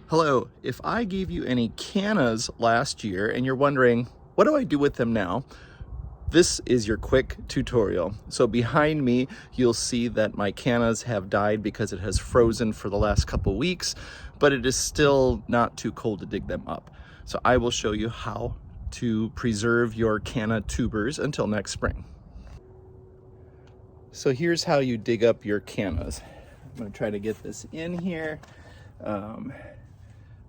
Hello, if I gave you any cannas last year and you're wondering, what do I do with them now? This is your quick tutorial. So behind me, you'll see that my cannas have died because it has frozen for the last couple weeks, but it is still not too cold to dig them up. So I will show you how to preserve your canna tubers until next spring. So here's how you dig up your cannas. I'm gonna try to get this in here.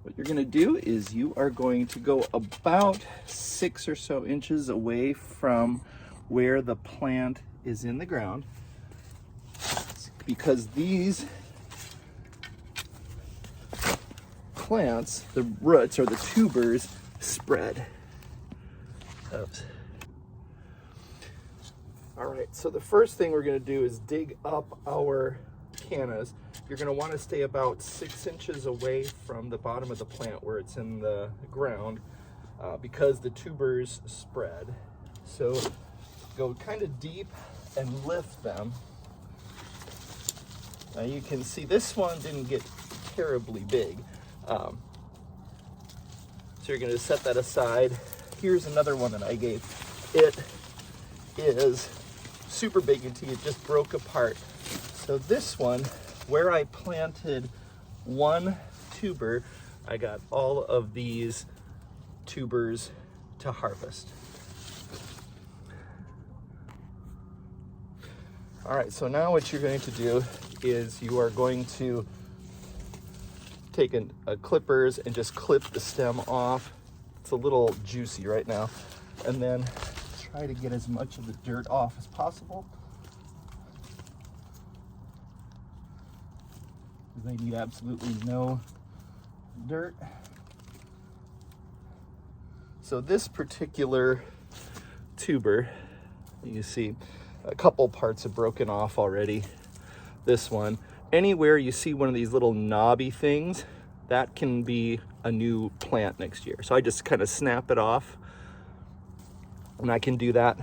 What you're going to do is you are going to go about 6 or so inches away from where the plant is in the ground, because these plants, the roots or the tubers, spread. Oops. All right, so the first thing we're going to do is dig up our cannas. You're going to want to stay about 6 inches away from the bottom of the plant where it's in the ground, because the tubers spread. So go kind of deep and lift them. Now you can see this one didn't get terribly big. So you're going to set that aside. Here's another one that I gave. It is super big and it just broke apart. So this one, where I planted one tuber, I got all of these tubers to harvest. All right, so now what you're going to do is you are going to take a clippers and just clip the stem off. It's a little juicy right now. And then try to get as much of the dirt off as possible. They need absolutely no dirt. So this particular tuber, you see a couple parts have broken off already. This one, anywhere you see one of these little knobby things, that can be a new plant next year. So I just kind of snap it off, and I can do that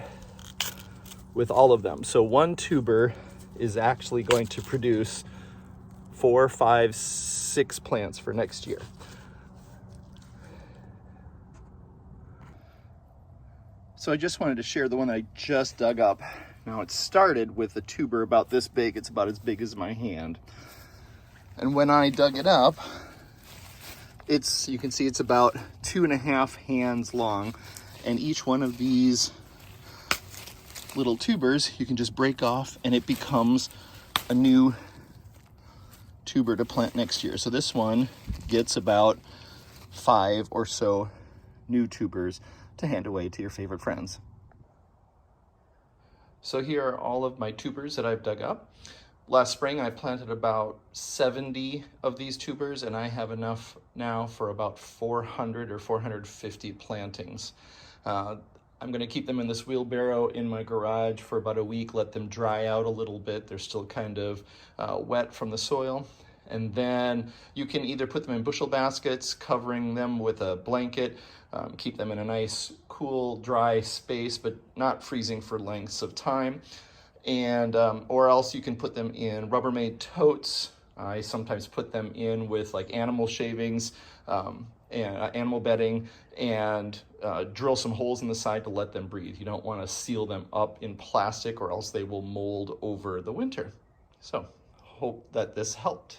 with all of them. So one tuber is actually going to produce 4, 5, 6 plants for next year. So I just wanted to share the one I just dug up. Now it started with a tuber about this big. It's about as big as my hand. And when I dug it up, you can see it's about 2.5 hands long. And each one of these little tubers, you can just break off and it becomes a new tuber to plant next year. So this one gets about 5 or so new tubers to hand away to your favorite friends. So here are all of my tubers that I've dug up. Last spring I planted about 70 of these tubers, and I have enough now for about 400 or 450 plantings. I'm going to keep them in this wheelbarrow in my garage for about a week, let them dry out a little bit. They're still kind of wet from the soil. And then you can either put them in bushel baskets, covering them with a blanket, keep them in a nice, cool, dry space, but not freezing for lengths of time. And or else you can put them in Rubbermaid totes. I sometimes put them in with like animal shavings, and animal bedding, and drill some holes in the side to let them breathe. You don't want to seal them up in plastic or else they will mold over the winter. So hope that this helped.